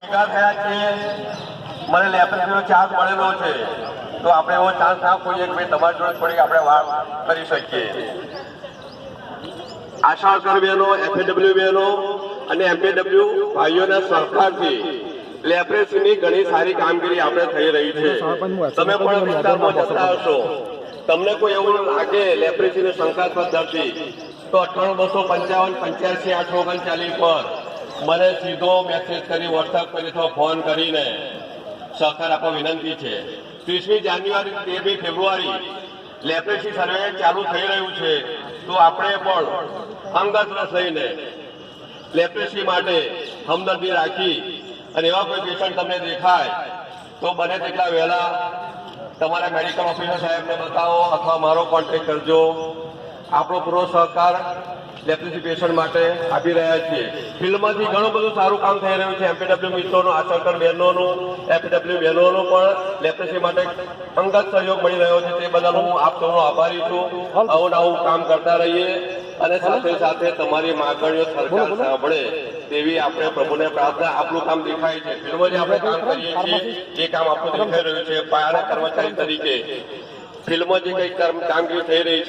ભેગા થયા છીએ, મને લેપરેટરીનો ચાન્સ મળેલો છે, તો આપણે એવો ચાન્સ ના ખોઈએ કે ભાઈ તમારી જોડે થોડીક આપણે વાત કરી શકીએ. આશા વર્કર બહેનો, એફએડબ્લ્યુ બહેનો અને એમપીડબ્લ્યુ ભાઈઓના સહકારથી લેપરેટરીની ઘણી સારી કામગીરી આપણે થઈ રહી છે. તમે પણ વિસ્તારમાં જતા હશો, તમને કોઈ એવું લાગે લેપરેટરીની શંકાસ્પદ દર્દી, તો 98555839 પર મને સીધો મેસેજ કરી, વોટ્સઅપ કરી અથવા ફોન કરીને સહકાર આપવા વિનંતી છે. 30મી જાન્યુઆરી 13મી ફેબ્રુઆરી લેપરેટરી સર્વે ચાલુ થઈ રહ્યું છે, તો આપણે પણ અંગત રસ લઈને લેપરેટરી માટે હમદર્દી રાખી અને એવા કોઈ પેશન્ટ તમને દેખાય તો બને તેટલા વહેલા તમારા મેડિકલ ઓફિસર સાહેબને બતાવો અથવા મારો કોન્ટેક્ટ કરજો. આપણો પૂરો સહકાર લેપરેટરી પેશન્ટ માટે આપી રહ્યા છીએ. ફિલ્ડમાંથી ઘણું બધું સારું કામ થઈ રહ્યું છે. એમપીડબ્લ્યુ મિત્રોનું, આશાવર્કર બહેનોનું, એફડબ્લ્યુ બહેનોનું પણ લેપરેટરી માટે અંગત સહયોગ મળી રહ્યો છે. તે બદલ હું આપ સૌનો આભારી છું. આવું આવું કામ કરતા રહીએ અને સાથે સાથે તમારી માંગણીઓ સરકાર સાંભળે તેવી આપણે પ્રભુને પ્રાર્થના. આપણું કામ દેખાય છે, ફિલ્ડમાં જે આપણે કામ કરીએ છીએ એ કામ આપણું દેખાઈ રહ્યું છે. પાયાના કર્મચારી તરીકે ફિલ્ડમાં જે કંઈ કામગીરી થઈ રહી છે